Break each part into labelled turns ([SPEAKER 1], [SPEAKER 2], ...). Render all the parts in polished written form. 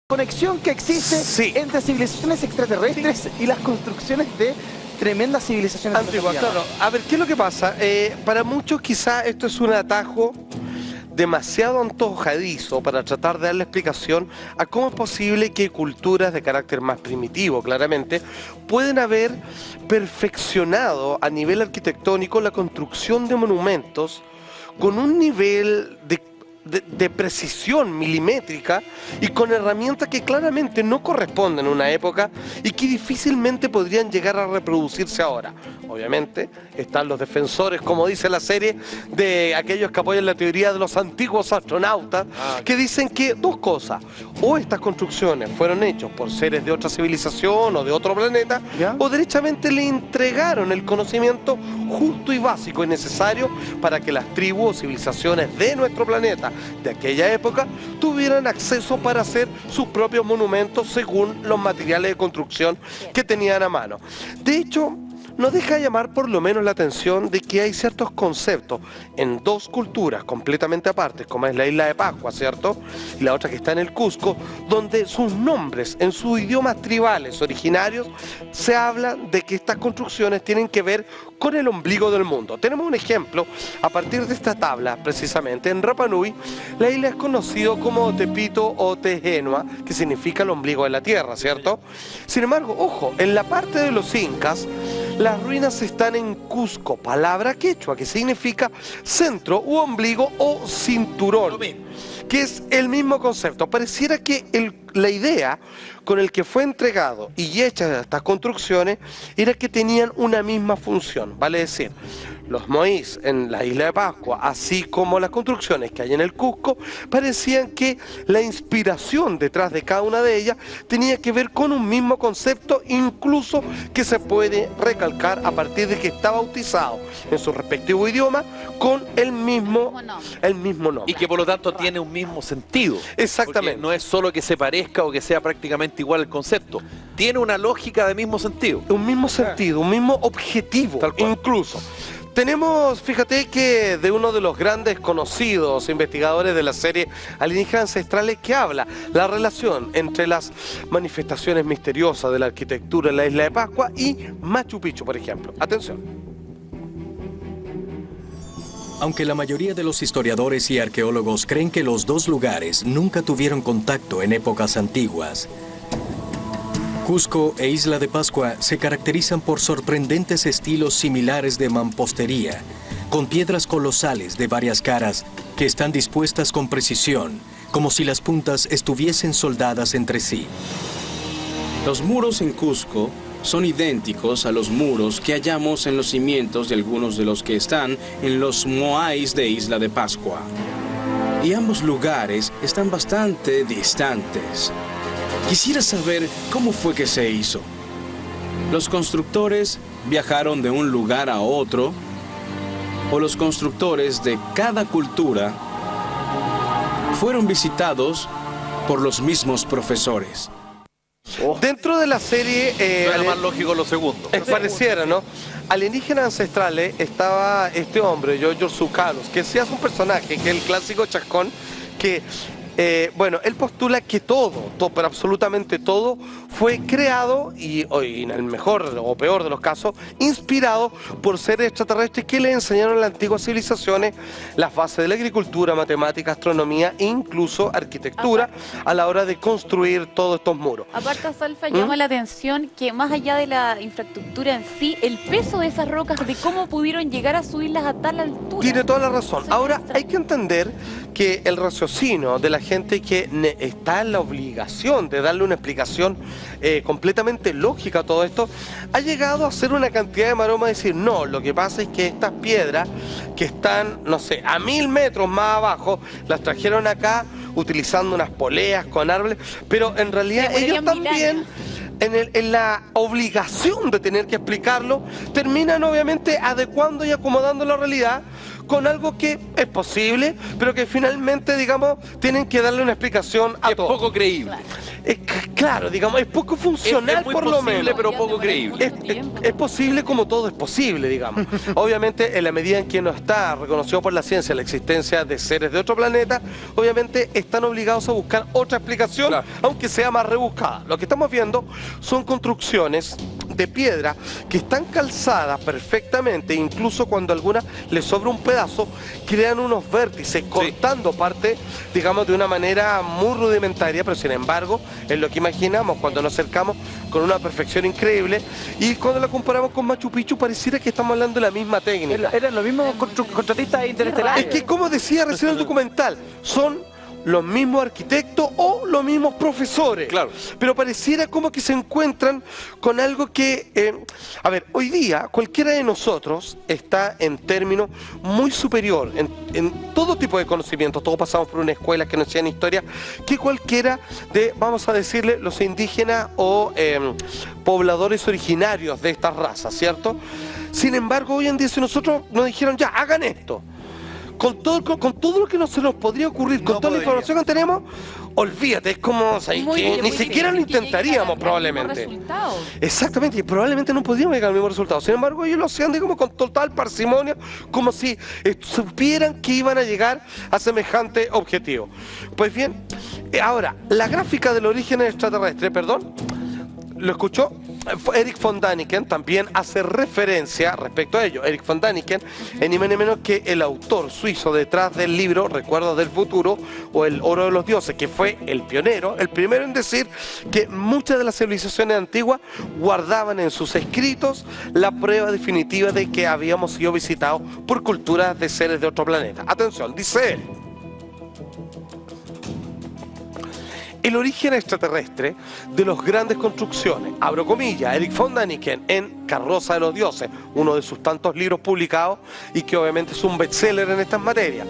[SPEAKER 1] Conexión que existe entre civilizaciones extraterrestres y las construcciones de tremendas civilizaciones
[SPEAKER 2] antiguas. Claro, a ver, ¿qué es lo que pasa? Para muchos quizá esto es un atajo demasiado antojadizo para tratar de darle explicación a cómo es posible que culturas de carácter más primitivo, claramente, pueden haber perfeccionado a nivel arquitectónico la construcción de monumentos con un nivel de precisión milimétrica y con herramientas que claramente no corresponden a una época y que difícilmente podrían llegar a reproducirse ahora. Obviamente están los defensores, como dice la serie, de aquellos que apoyan la teoría de los antiguos astronautas, que dicen que dos cosas: o estas construcciones fueron hechas por seres de otra civilización o de otro planeta, o derechamente le entregaron el conocimiento justo y básico y necesario para que las tribus o civilizaciones de nuestro planeta de aquella época tuvieran acceso para hacer sus propios monumentos según los materiales de construcción que tenían a mano. De hecho, nos deja llamar por lo menos la atención de que hay ciertos conceptos en dos culturas completamente apartes, como es la isla de Pascua, ¿cierto? Y la otra que está en el Cusco, donde sus nombres en sus idiomas tribales originarios se habla de que estas construcciones tienen que ver con el ombligo del mundo. Tenemos un ejemplo a partir de esta tabla, precisamente. En Rapa Nui, la isla es conocido como Tepito o Tehenua, que significa el ombligo de la tierra, ¿cierto? Sin embargo, ojo, en la parte de los incas, las ruinas están en Cusco, palabra quechua que significa centro u ombligo o cinturón, que es el mismo concepto. Pareciera que la idea con el que fue entregado y hechas estas construcciones era que tenían una misma función, vale decir, los moís en la isla de Pascua, así como las construcciones que hay en el Cusco, parecían que la inspiración detrás de cada una de ellas tenía que ver con un mismo concepto, incluso que se puede recalcar a partir de que está bautizado en su respectivo idioma con el mismo nombre.
[SPEAKER 3] Y que por lo tanto tiene un mismo sentido.
[SPEAKER 2] Exactamente.
[SPEAKER 3] Porque no es solo que se parezca o que sea prácticamente igual el concepto. Tiene una lógica de mismo sentido.
[SPEAKER 2] Un mismo sentido, un mismo objetivo, incluso. Tenemos, fíjate que de uno de los grandes conocidos investigadores de la serie Alienígenas Ancestrales que habla la relación entre las manifestaciones misteriosas de la arquitectura en la isla de Pascua y Machu Picchu, por ejemplo. Atención.
[SPEAKER 4] Aunque la mayoría de los historiadores y arqueólogos creen que los dos lugares nunca tuvieron contacto en épocas antiguas, Cusco e Isla de Pascua se caracterizan por sorprendentes estilos similares de mampostería, con piedras colosales de varias caras que están dispuestas con precisión, como si las puntas estuviesen soldadas entre sí.
[SPEAKER 5] Los muros en Cusco son idénticos a los muros que hallamos en los cimientos de algunos de los que están en los moais de Isla de Pascua. Y ambos lugares están bastante distantes. Quisiera saber cómo fue que se hizo. ¿Los constructores viajaron de un lugar a otro? ¿O los constructores de cada cultura fueron visitados por los mismos profesores?
[SPEAKER 2] Dentro de la serie...
[SPEAKER 3] Suena más lógico lo segundo.
[SPEAKER 2] Pareciera, ¿no? Alienígenas Ancestrales estaba este hombre, Giorgio Tsoukalos, que se hace un personaje, que es el clásico chascón, que... bueno, él postula que todo, pero absolutamente todo, fue creado y en el mejor o peor de los casos, inspirado por seres extraterrestres que le enseñaron a las antiguas civilizaciones las bases de la agricultura, matemática, astronomía e incluso arquitectura a la hora de construir todos estos muros.
[SPEAKER 6] Aparte, Salfa, llama la atención que más allá de la infraestructura en sí, el peso de esas rocas, de cómo pudieron llegar a subirlas a tal altura.
[SPEAKER 2] Tiene toda la razón. Ahora, hay que entender que el raciocinio de la gente que está en la obligación de darle una explicación completamente lógica a todo esto, ha llegado a hacer una cantidad de maromas de decir, no, lo que pasa es que estas piedras que están, no sé, a 1000 metros más abajo, las trajeron acá utilizando unas poleas con árboles, pero en realidad ellos también... En la obligación de tener que explicarlo, terminan obviamente adecuando y acomodando la realidad con algo que es posible, pero que finalmente, digamos, tienen que darle una explicación a todos.
[SPEAKER 3] Es poco creíble.
[SPEAKER 2] Claro, digamos, es poco funcional
[SPEAKER 3] es muy
[SPEAKER 2] por lo
[SPEAKER 3] posible,
[SPEAKER 2] menos.
[SPEAKER 3] pero poco creíble.
[SPEAKER 2] Es posible como todo es posible, digamos. Obviamente, en la medida en que no está reconocido por la ciencia la existencia de seres de otro planeta, obviamente están obligados a buscar otra explicación,
[SPEAKER 3] Claro.
[SPEAKER 2] aunque sea más rebuscada. Lo que estamos viendo son construcciones de piedra que están calzadas perfectamente, incluso cuando a alguna les sobra un pedazo, crean unos vértices, cortando parte, digamos, de una manera muy rudimentaria, pero sin embargo, es lo que imaginamos cuando nos acercamos con una perfección increíble, y cuando la comparamos con Machu Picchu pareciera que estamos hablando de la misma técnica.
[SPEAKER 1] Eran los mismos contratistas interestelares.
[SPEAKER 2] Es que, como decía recién el documental, son los mismos arquitectos o los mismos profesores.
[SPEAKER 3] Claro.
[SPEAKER 2] Pero pareciera como que se encuentran con algo que... a ver, hoy día cualquiera de nosotros está en términos muy superior en todo tipo de conocimientos. Todos pasamos por una escuela que nos enseñan historia, que cualquiera de, vamos a decirle, los indígenas o pobladores originarios de estas razas, ¿cierto? Sin embargo, hoy en día, si nosotros nos dijeron, ya, hagan esto, con todo lo que no se nos podría ocurrir, con toda la información que tenemos, olvídate, es como, o sea, ni siquiera lo intentaríamos probablemente. Exactamente, y probablemente no podríamos llegar al mismo resultado. Sin embargo, ellos lo hacían, digamos, con total parsimonia, como si supieran que iban a llegar a semejante objetivo. Pues bien, ahora, la gráfica del origen extraterrestre, perdón, ¿lo escuchó? Eric von Däniken también hace referencia respecto a ello. Eric von Däniken es ni más ni menos que el autor suizo detrás del libro Recuerdos del Futuro o El Oro de los Dioses, que fue el pionero, el primero en decir que muchas de las civilizaciones antiguas guardaban en sus escritos la prueba definitiva de que habíamos sido visitados por culturas de seres de otro planeta. Atención, dice él: el origen extraterrestre de las grandes construcciones, abro comillas, Eric von Däniken en Carroza de los Dioses, uno de sus tantos libros publicados y que obviamente es un bestseller en estas materias.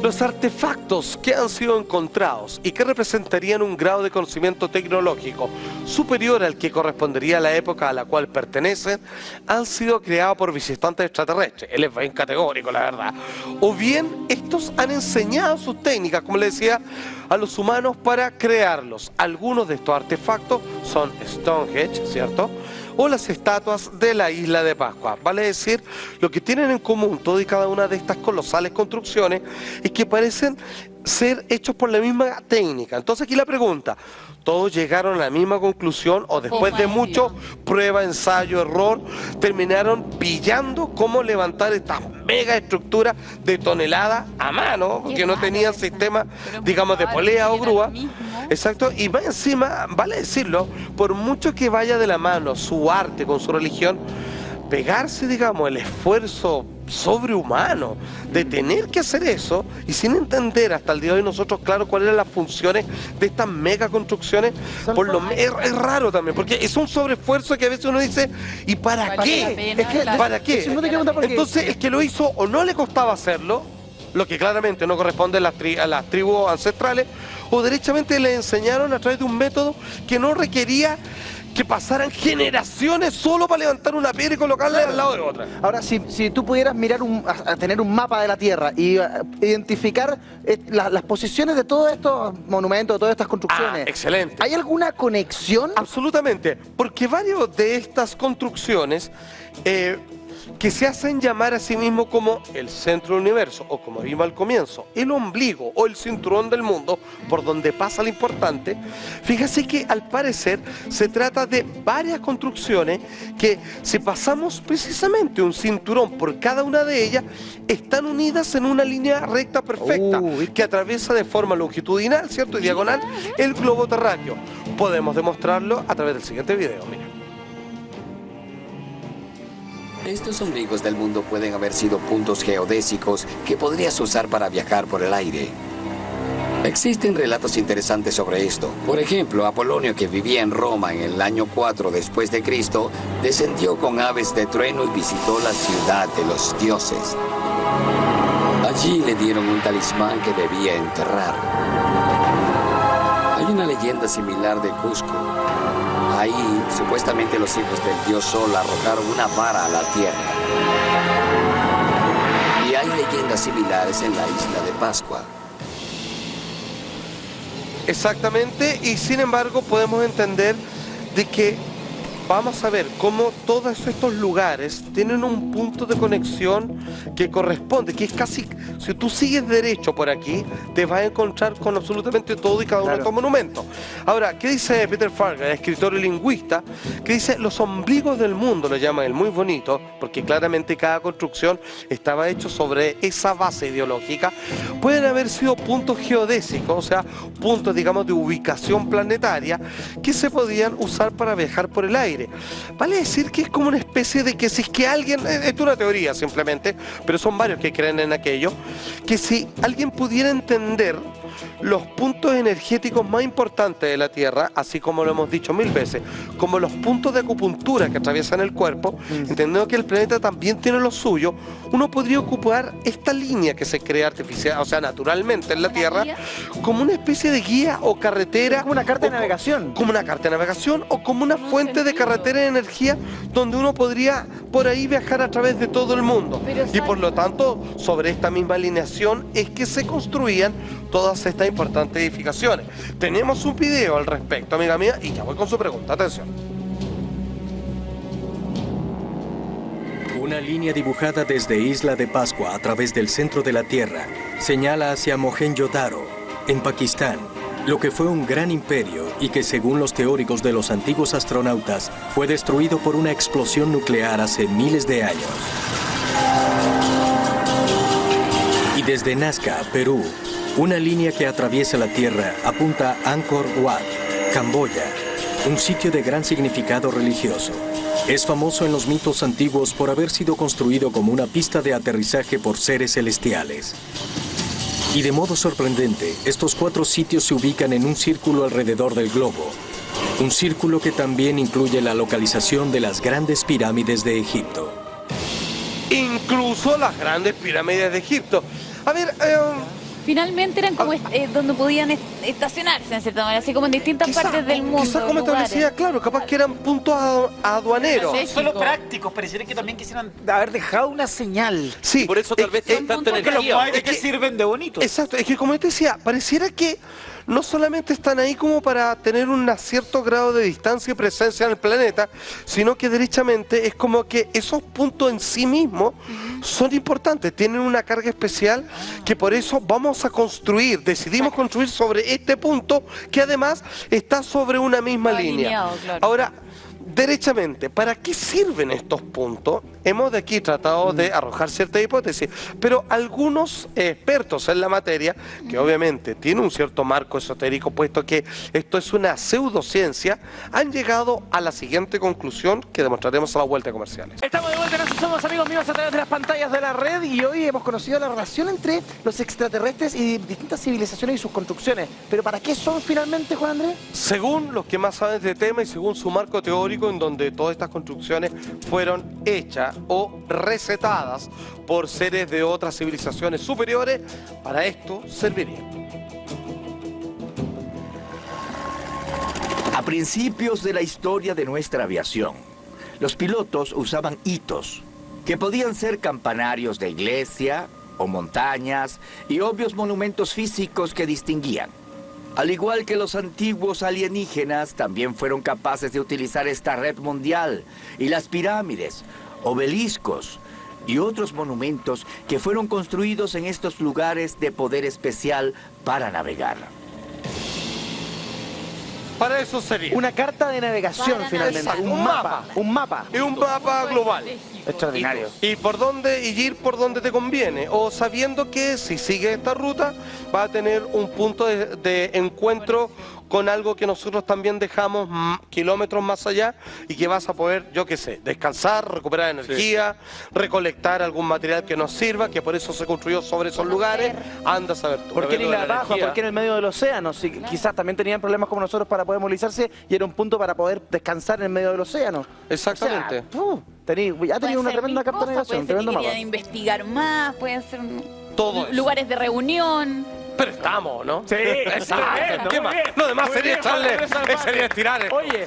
[SPEAKER 2] Los artefactos que han sido encontrados y que representarían un grado de conocimiento tecnológico superior al que correspondería a la época a la cual pertenecen, han sido creados por visitantes extraterrestres. Él es bien categórico, la verdad. O bien, estos han enseñado sus técnicas, como le decía, a los humanos para crearlos. Algunos de estos artefactos son Stonehenge, ¿cierto?, o las estatuas de la isla de Pascua. Vale decir, lo que tienen en común todas y cada una de estas colosales construcciones es que parecen ser hechos por la misma técnica. Entonces aquí la pregunta: ¿todos llegaron a la misma conclusión o después de mucho prueba, ensayo, error, terminaron pillando cómo levantar estas mega estructuras de toneladas a mano, que no tenían sistema, digamos, de polea o grúa? Exacto, y más encima, vale decirlo, por mucho que vaya de la mano su arte con su religión, pegarse, digamos, el esfuerzo sobrehumano de tener que hacer eso y sin entender hasta el día de hoy nosotros, claro, cuáles eran las funciones de estas mega construcciones, es raro también, porque es un sobreesfuerzo que a veces uno dice, ¿y para qué? ¿Para qué? Entonces, el que lo hizo o no le costaba hacerlo, lo que claramente no corresponde a las tribus ancestrales, o derechamente le enseñaron a través de un método que no requería que pasaran generaciones solo para levantar una piedra y colocarla al lado de otra.
[SPEAKER 1] Ahora, si tú pudieras mirar a tener un mapa de la Tierra y identificar las posiciones de todos estos monumentos, de todas estas construcciones.
[SPEAKER 2] Excelente.
[SPEAKER 1] ¿Hay alguna conexión?
[SPEAKER 2] Absolutamente, porque varios de estas construcciones que se hacen llamar a sí mismos como el centro del universo, o como vimos al comienzo, el ombligo o el cinturón del mundo, por donde pasa lo importante, fíjese que al parecer se trata de varias construcciones que, si pasamos precisamente un cinturón por cada una de ellas, están unidas en una línea recta perfecta, que atraviesa de forma longitudinal, ¿cierto?, y diagonal el globo terráqueo. Podemos demostrarlo a través del siguiente video, mira.
[SPEAKER 7] Estos ombligos del mundo pueden haber sido puntos geodésicos que podrías usar para viajar por el aire. Existen relatos interesantes sobre esto. Por ejemplo, Apolonio, que vivía en Roma en el año 4 después de Cristo, descendió con aves de trueno y visitó la ciudad de los dioses. Allí le dieron un talismán que debía enterrar. Hay una leyenda similar de Cusco. Ahí, supuestamente, los hijos del dios Sol arrojaron una vara a la tierra. Y hay leyendas similares en la isla de Pascua.
[SPEAKER 2] Exactamente, y sin embargo podemos entender de que vamos a ver cómo todos estos lugares tienen un punto de conexión que corresponde, que es casi, si tú sigues derecho por aquí, te vas a encontrar con absolutamente todo y cada uno de estos monumentos. Ahora, ¿qué dice Peter Fargan, escritor y lingüista? Que dice, los ombligos del mundo, lo llama él, muy bonito, porque claramente cada construcción estaba hecho sobre esa base ideológica, pueden haber sido puntos geodésicos, o sea, puntos, digamos, de ubicación planetaria, que se podían usar para viajar por el aire. Vale decir que es como una especie de que si es que alguien, es una teoría simplemente, pero son varios que creen en aquello, que si alguien pudiera entender los puntos energéticos más importantes de la Tierra, así como lo hemos dicho 1000 veces, como los puntos de acupuntura que atraviesan el cuerpo, entendiendo que el planeta también tiene lo suyo, uno podría ocupar esta línea que se crea artificial, o sea, naturalmente en la Tierra, como una especie de guía o carretera.
[SPEAKER 1] Como una carta de navegación.
[SPEAKER 2] Como una carta de navegación o como una fuente de carretera de energía donde uno podría por ahí viajar a través de todo el mundo. Y por lo tanto, sobre esta misma alineación es que se construían todas estas importantes edificaciones. Tenemos un video al respecto, amiga mía, y ya voy con su pregunta. Atención.
[SPEAKER 4] Una línea dibujada desde Isla de Pascua a través del centro de la Tierra señala hacia Mohenjo-Daro, en Pakistán, lo que fue un gran imperio y que, según los teóricos de los antiguos astronautas, fue destruido por una explosión nuclear hace miles de años. Y desde Nazca, Perú, una línea que atraviesa la Tierra apunta a Angkor Wat, Camboya, un sitio de gran significado religioso. Es famoso en los mitos antiguos por haber sido construido como una pista de aterrizaje por seres celestiales. Y de modo sorprendente, estos 4 sitios se ubican en un círculo alrededor del globo. Un círculo que también incluye la localización de las grandes pirámides de Egipto.
[SPEAKER 2] Incluso las grandes pirámides de Egipto. A ver,
[SPEAKER 6] finalmente eran como donde podían estacionarse en cierta manera, así como en distintas partes del mundo.
[SPEAKER 2] Quizás como establecía, claro, capaz que eran puntos aduaneros.
[SPEAKER 8] Son solo prácticos, pareciera que también quisieran haber dejado una señal.
[SPEAKER 2] Sí,
[SPEAKER 3] por eso tal vez tanta energía.
[SPEAKER 8] Es que sirven de bonitos.
[SPEAKER 2] Exacto, es que como te decía, pareciera que no solamente están ahí como para tener un cierto grado de distancia y presencia en el planeta, sino que derechamente es como que esos puntos en sí mismos son importantes, tienen una carga especial que por eso vamos a construir, decidimos construir sobre este punto que además está sobre una misma línea.
[SPEAKER 6] Claro.
[SPEAKER 2] Ahora, derechamente, ¿para qué sirven estos puntos? Hemos de aquí tratado de arrojar cierta hipótesis, pero algunos expertos en la materia, que obviamente tienen un cierto marco esotérico, puesto que esto es una pseudociencia, han llegado a la siguiente conclusión que demostraremos a la vuelta de comerciales.
[SPEAKER 1] Estamos de vuelta, nosotros somos amigos míos a través de las pantallas de la red y hoy hemos conocido la relación entre los extraterrestres y distintas civilizaciones y sus construcciones. ¿Pero para qué son finalmente, Juan Andrés?
[SPEAKER 2] Según los que más saben de este tema y según su marco teórico, en donde todas estas construcciones fueron hechas o recetadas por seres de otras civilizaciones superiores, para esto serviría.
[SPEAKER 9] A principios de la historia de nuestra aviación, los pilotos usaban hitos, que podían ser campanarios de iglesia o montañas y obvios monumentos físicos que distinguían. Al igual que los antiguos alienígenas, también fueron capaces de utilizar esta red mundial y las pirámides, obeliscos y otros monumentos que fueron construidos en estos lugares de poder especial para navegar.
[SPEAKER 2] Para eso sería
[SPEAKER 1] una carta de navegación finalmente, un mapa.
[SPEAKER 2] Y un mapa global.
[SPEAKER 1] Extraordinario.
[SPEAKER 2] Y por dónde, y ir por donde te conviene, o sabiendo que si sigues esta ruta va a tener un punto de encuentro con algo que nosotros también dejamos kilómetros más allá y que vas a poder, yo qué sé, descansar, recuperar energía, recolectar algún material que nos sirva, que por eso se construyó sobre esos lugares. Anda a saber tú.
[SPEAKER 1] ¿Por qué en Isla Baja? ¿Por qué en el medio del océano? Si, quizás también tenían problemas como nosotros para poder movilizarse y era un punto para poder descansar en el medio del océano.
[SPEAKER 2] Exactamente.
[SPEAKER 1] O sea, ya tenía una tremenda carta de navegación, tremendo mapa.
[SPEAKER 6] Querían investigar más, pueden ser
[SPEAKER 2] todo eso.
[SPEAKER 6] Lugares de reunión.
[SPEAKER 2] Pero estamos, ¿no?
[SPEAKER 1] Sí,
[SPEAKER 2] exacto. ¿Qué más? Lo demás sería echarle, sería estirar.
[SPEAKER 1] Oye,